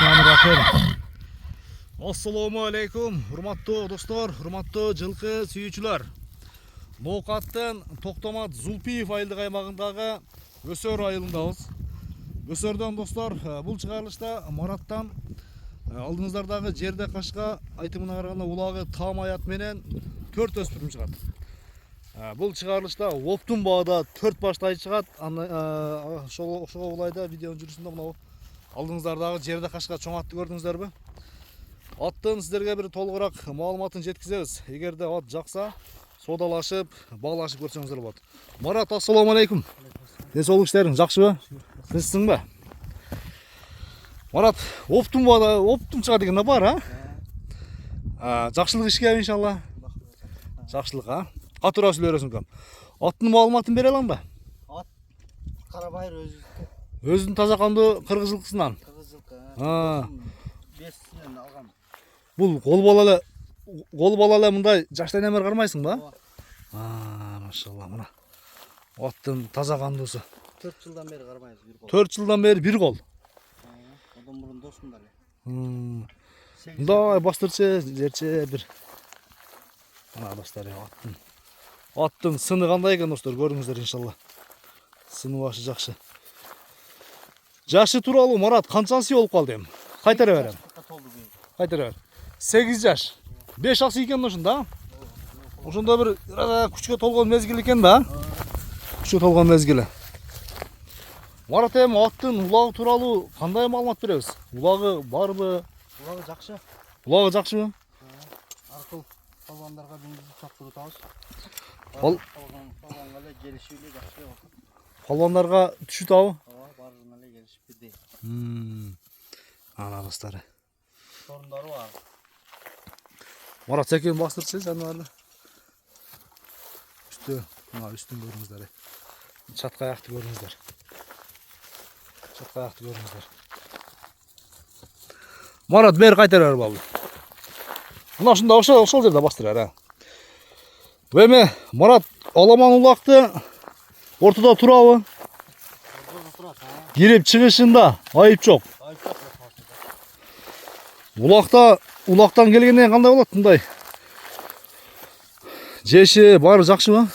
Bismillahirrahmanirrahim. Assalamu alaikum, hurmatlı dostlar, hurmatlı жылқы сүйүүчүлөр. Ноокаттын Токтомат Зулпиев айылдык аймагындагы Өсөр айылындабыз. Өсөрдөн достор, бул чыгарылышта Мараттан алдыңыздардагы жерде кашка айтымына караганда улагы там аят менен 4 өспүрүм чыгат. Бул чыгарылышта оптун баада 4 баштай чыгат. Ошого улайда видеонун жүрүшүндө мына алдыңыздардагы жерде кашка чоң атты көрдүңүздөрбү? Аттын сиздерге бир толугураак маалыматын жеткизебиз. Эгерде ат жакса, содалашып, баалашып көрсөңүздөр болот. Марат, ассаламу алейкум. Ден соолук иштериң жакшыбы? Тынчсыңбы? Марат, оптун чыга деген бар, Жакшылык ишке иншалла. Жакшылык, Катуура сүйлөрөсүң кам. Аттын маалыматын бере аламбы? Ат карабайыр Өзүнүн таза кандуу кыргыз жылкысынан. Кыргыз жылкы. Бесинен алгам. Бул кол бала эле мындай жаштан эмер кармайсыңбы? Машалла, мына. Аттын таза кандуусу. 4 жылдан бери кармайбыз бир кол. 4 жылдан бери бир кол. Одан мурун досум да эле. Мындай бастырчы, жерче бир. Мына достор, аттын сыны кандай экен достор, көрүңүздөр иншалла. Сыны башы жакшы. Жашы тууралуу Марат канчасы болуп калды эми? Кайтара берем. Кайтара бер. 8 жаш. 5 аксы экен ошондо. Ошондо бир күчкө толгон мезгил экен да. Күчкө толгон мезгили. Марат эми аттын улагы тууралуу кандай маалымат беребиз? Улагы барбы? Улагы жакшы. Улагы жакшыбы? Аркыл балбандарга дүңгүзүп чаптырып атабыз. Балбанга эле келишип эле жакшы болот. Балбандарга түшүп табы? Баарына эле келишип бирдей. Ана достор. Сорундары бар. Марат секен бастырчы жаныбарды. Үстүн көрүңүздөр. Чатка аякты көрүңүздөр. Марат бери кайтара бер балды. Мына ушунда ошол жерде бастырар, Эми Марат аламан улакты ортодо турабы? Кирип чыгышында айып жок. Улактан келгенден кандай болот мындай? Жеши баары жакшыбы?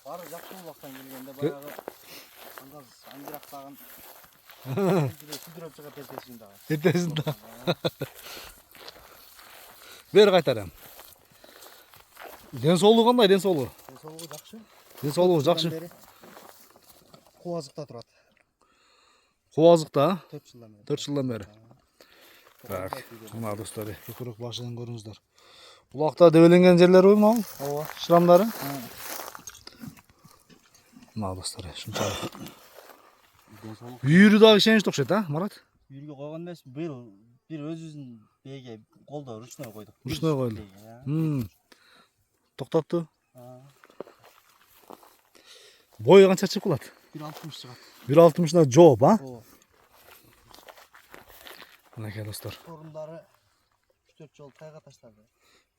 Баары жакшы улактан келгенде баягы аңгырактаган сүдүрөп чыгат эртесинде. Бери кайтарам. Ден соолугу кандай? Ден соолугу жакшы. Ден соолугу жакшы. Кубазыкта турат. Кубазыкта? 4 жылдан бери. бeri. Так, мына достор, көкүрөк башынан көрүңүздөр. Улакта дебеленген жерлери бар мына? Ооба. Шрамдары? Мына достор, ушунчалык. Үйүрү дагы ишеничти окшойт, Марат? Үйүргө койгон эмес, быйыл бир өзүбүздүн бээге колдо ручной койдук. Ручной койду. Токтопту. Бою канча чыгып калат? 1.60 чыгат. 1.60на жооп, Ооба. Мынакей достор. Сорундары 3-4 жол тайга таштады.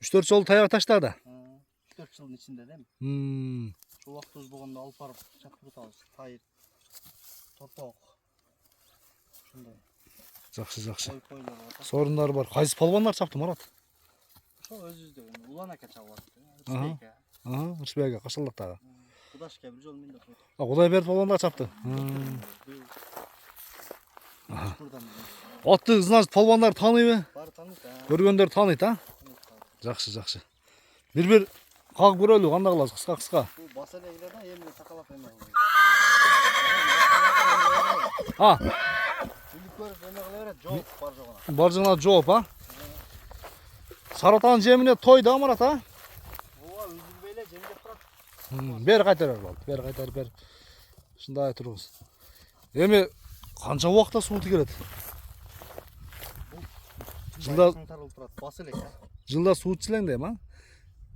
3-4 жол тайга таштады. 3-4 жылдын ичинде дем. Чулак туз болгондо алып барып чаптырып атабыз. Тайыр, торпок. Ушундай. Жакшы. Сорундар бар. Кайсы палбандар чапты, Марат? Ошо өзүбүздө улан ака чабат. Ырысбек кашалдактагы. Кудашка бир жол менде койдук. Кудайберди палбандар чапты. Атты, значит, палбандар тааныйбы? Баары тааныйт. Көргөндөр тааныйт, Жакшы. Бир кагып көрөлү, кандай кылабыз? Кыска. Бул баса эле келе да, эми такалап эме. Билип көрүп эме кыла берет, жооп бар жогуна. Бар жогуна жооп, Саратан жемине той да, Марат, Ооба, үзүлбөй эле жем деп турат. Бери кайтара бер. Ушундай турубуз. Эми канча убакта суу тигерет? Жылда каңтарылып турат, баса элек. Жылда суу ичилең дейм,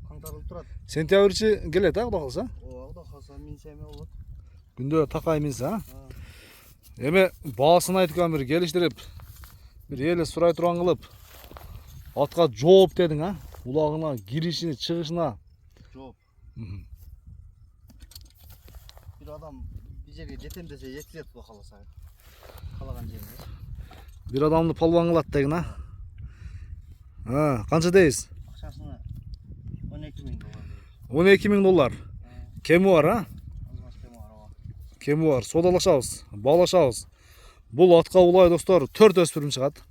Каңтарылып турат. Сентябрьчи келет, Кудай калса? Ооба, Кудай калса минсе эме болот. Күндө такай минсе, Эми баасын айтып бир келиштирип, бир эле сурай турган кылып, атка жооп дедиң, Улагына киришине, чыгышына. Жооп. Бир адам bir жерге жетем десе жеткизет Кудай кааласа. Каалаган жерине. Bir adamды палбан кылат деген, а? Канча дейсиз? Акчасына 12.000 доллар. 12.000 доллар. Кеми бар, а? Азмас кем бар, ооба. Кеми бар. Содалашабыз, баалашабыз. Бул атка улай достор 4 өспүрүм чыгат.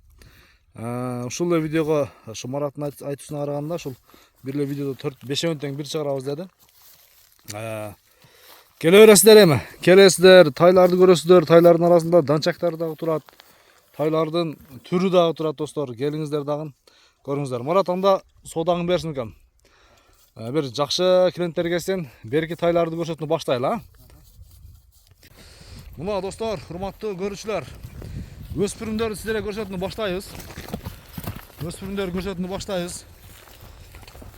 Ушул эле видеого ушу Мараттын айтуусуна караганда ушул бир эле видеодо 4-5 тең бир чыгарабыз деди. Келе бересиздер эми. Келесиздер, тайларды көрөсүздөр. Тайлардын арасында данчактар дагы турат. Тайлардын түрү дагы турат достор. Келиңиздер дагы көрүңүздөр. Марат анда содагын берсин экен. Бир жакшы клиенттер келсин, берки тайларды көрсөтүүнү баштайлы, а? Мына достор, урматтуу көрүүчүлөр, өспүрүмдөрдү сиздерге көрсөтүүнү баштайбыз. Өспүрүмдөр көрсөтүүнү баштайбыз.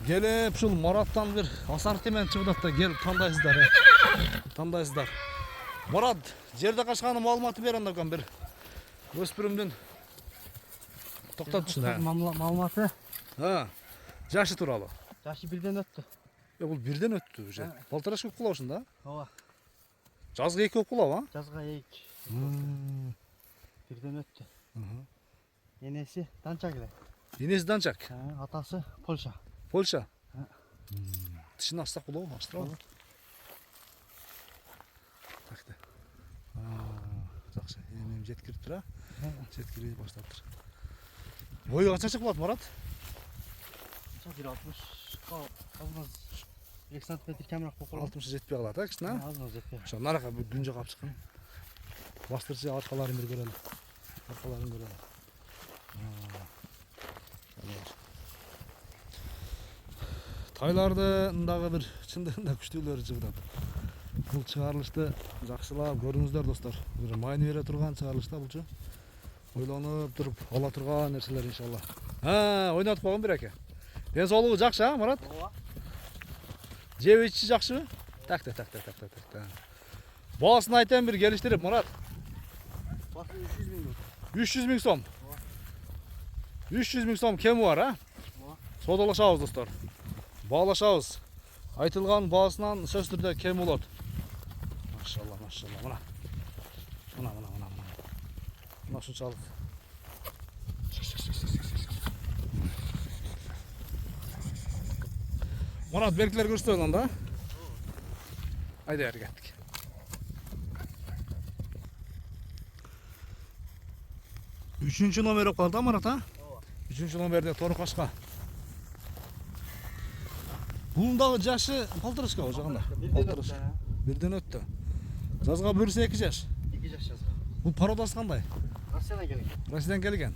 Келип ушул Мараттан бир ассортимент чыгып атат да, келип тандайсыздар. Тандайсыздар. Марат, жерде качканы маалыматы бер анда экен бир. Өспүрүмдүн токтотушун. Маалыматы. Жашы тууралуу. Жашы бирден өттү. Бул бирден өттү уже. Полтораш көп кулап ушунда. Ооба. Жазга 2 көп кулап, а? Жазга 2. Бирден өттү. Энеси Данчак эле. Энеси Данчак. Атасы Польша. Польша. Тишин астак кулабы, астырабы? Так да. Жакшы. Эми жеткириптир, а? Жеткирип баштаптыр. Бою канчанча болот, Марат? 1.60. Азмаз 2 см камыраак болуп калат. 60 жетпей калат, а, кичине? Азмаз жетпей. Ошо наракка бир күн жагап чыккан. Бастырчы аркаларын бир көрөлү. Аркаларын көрөлү. Тайлардын дагы бир чындыгында күчтүүлөрү чыгат. Бул чыгарылышты жакшылап көрүңүздөр достор. Бир майны бере турган чыгарылышта булчу. Ойлонуп туруп ала турган нерселер иншалла. Ойнотуп койгон биреке. Ден соолугу жакшы, а, Марат? Ооба. Жеп ичи жакшыбы? Так. Баасын айтайын бир келиштирип, Марат. Басы 300.000. 300.000 сом. 300.000 сом кеми бар, а? Содалашабыз достор. Баалашабыз. Айтылган баасынан сөз түрдө кем болот. Машалла. Мына. Мына ушунчалык. Марат, беркилер көрсөтөң анда. Айда бери кеттик. Үчүнчү номер окуп калды, Марат, а? Ооба. 3 номерде Тору Кашка. Bunun da yaşı paltırışka ocağında. Birden öttü. Жазга bürse 2 yaş. 2 yaş жазга. Bu parodası kanday? Россиядан келген. Россиядан келген.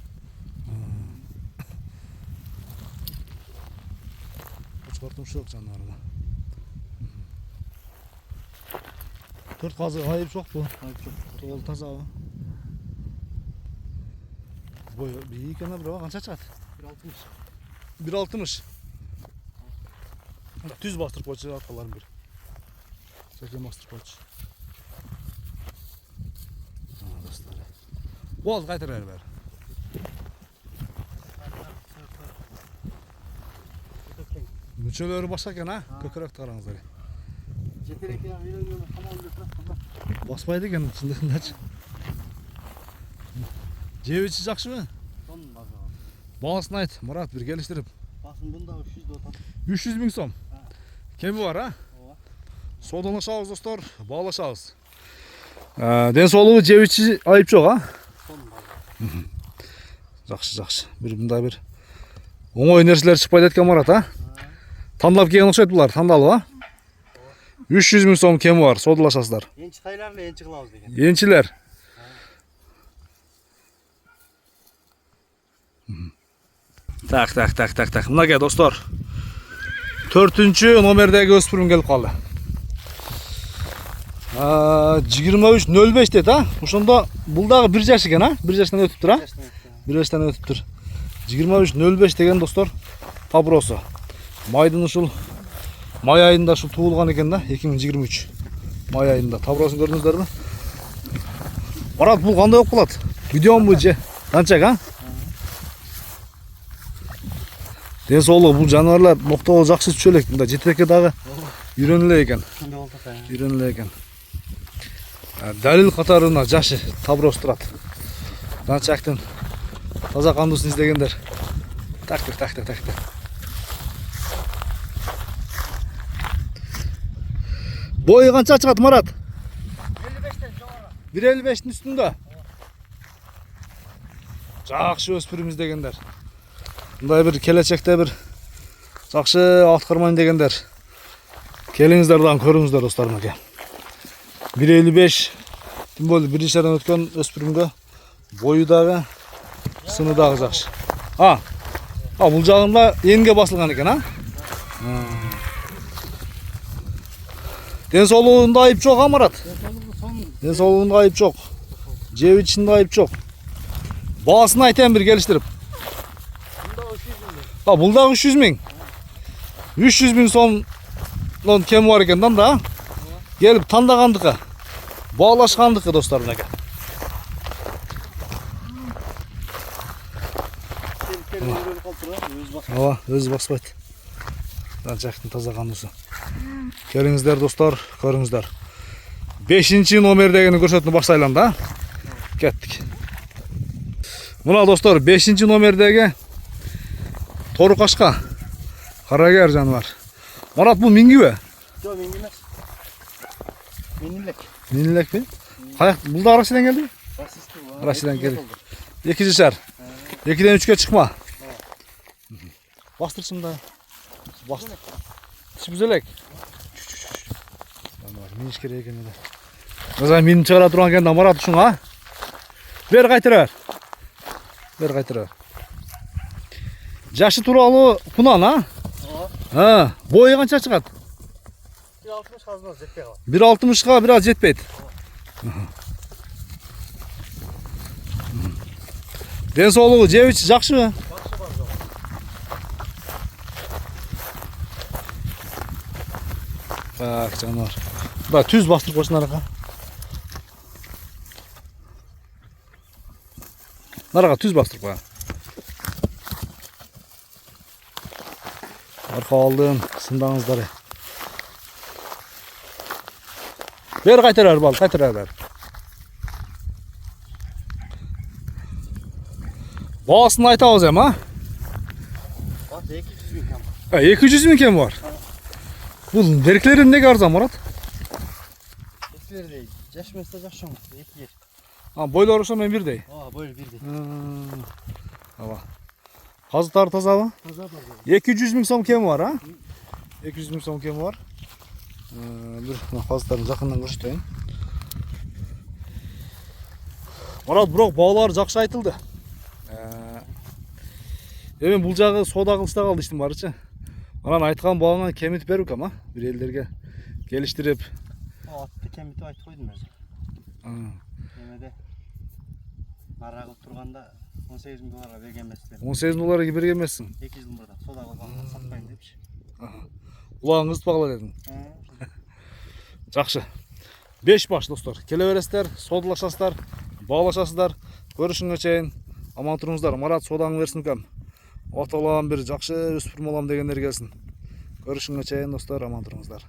Uçkartım çok canlarına. 4 kazı ayıp çok bu. Ayıp çok. Tol taza o. Boy bir kana bro kança çıkat? 1.60. 1.60. Düz bastırıp koyacak arkaların bir. Çekim bastırıp koyacak. Dostlar. Bol kaytır ver. Müçeleri başlarken ha? Kökürek tarağınızları. Jeterek ya үйрөнгөн камал деп. Баспайды екен шындығындач. Жебечи жакшыбы? Сонун база. Баасын айт, Марат бир келиштирип. Басын бунда 300 деп атат. 300.000 сом. Кеми бар, а? Ооба. Содалашабыз достор, баалашабыз. Ден соолугу жебечи айып жок, а? Сонун база. Жакшы. Бир мындай бир оңой нерселер чыкпайт экен Марат, а? Тандап келген окшойт булар, тандалып, а? 300.000 сом кеми бар, содалашасыздар. Энчи тайларды энчи кылабыз деген. Енчилер. Так. Мынакей достор. 4-чү номердеги өспүрүм келип калды. 23.05 дейт, а? Ошондо бул дагы 1 жаш экен, а? 1 жаштан өтүптүр, а? 1 жаштан өтүптүр. 23.05 деген достор табросу. Майдын ушул май айында ушул туулган экен да, 2023 май айында. Табросын көрдүңүздөрбү? Марат, бул кандай болуп калат? Видеомбу же? Данчак, а? Ден соолугу бул жаныбарлар моктоо жакшы түшө элек. Мында жетекке дагы үйрөнүлө экен. Кандай болуп атат? Үйрөнүлө экен. Далил катарына жашы таброс турат. Данчактын Таза кандуусын издегендер. Так. Бою канча чыгат Марат? 55'ten жоғары. 1.55'in üstünde. Жақшы өспірім іздегендер. Мындай бір келечекте бір жақшы атқармайын дегендер. Келіңіздер дан көріңіздер достарым әке. 1.55 тем более бірінші жардан өткен өспірімге бойы дағы, сыны дағы жақшы. Бұл жағында енге басылған екен, Денсаулығында айып жоқ, Марат? Денсаулығында айып жоқ. Жеп ішінде айып жоқ. Бағасын айтайын бір келіштіріп. Бұлдағы 300 мың. 300 мың сом кем бар екен да. Келіп тандағандықы. Bağlaşқандықы достарым әке. Өзі баспайды. Жақтың таза қандысы. Келіңіздер достар, көріңіздер. 5-ші номердегіні көрсетіні баштайлам да. Кеттік. Мына достар 5-ші номердегі торы қашқа. Қарагер жануар. Марат, бұл минги бе? Жоқ, минги емес. Минилек. Минилек бе? Бұл да Рашидан келді? Рашидан келді. 2 шар. 2-ден 3-ке шықма. Бастырсың да. Бастыр. Түзелек. Мен ішкері екен еді. Өзі менің шығара тұрған кенді Марат үшін, Бер қайтырар. Жашы туралы құнан, Бойы қанша шығады? 1.60-ға біраз жетпейді. Денсаулығы жеп іші жақшы ма? Так, жануар. Да, түз бастырып қойсын араға. Араға түз бастырып қойған. Арқа алдым, сындаңыздар. Бер қайтырар бал, қайтырар. Бағасын айтауыз ем, 200 мың кем бар. Бұл беркілерін неге арзан, Марат? Беркілердей, жаш месте жаш жоң, 2 ер. Бойлары шомен бірдей? Бойлы бірдей. Қазықтары таза ба? Таза. 200 мың сом кем бар, 200 мың сом кем бар. Бір қазықтарын жақыннан көрсетейін. Марат, бірақ бағалары жақсы айтылды. Емен бұл жағы сода қылышта қалды іштің барычы. Манан айтқан бағаңа кемітіп беру кама, бір елдерге келіштіріп. Атты кемітіп айтып қойдым өзі. Емеде нарақ қылып тұрғанда 18 мың долларға берген емеспен. 18 мың долларға берген емессің? 2 жыл бұрын сода қылғанға сатпайын депші. Ұлағыңызды бағала дедің. Жақшы. 5 баш достар. Келе бересіздер, содалашасыздар, бағалашасыздар. Көрішіңе чейін. Аман тұрыңыздар. Марат содаңы берсін кәм. Оталам бір жақшы өспірім олам дегендер келсін. Көрішіңе чейін достар, аман тұрыңыздар.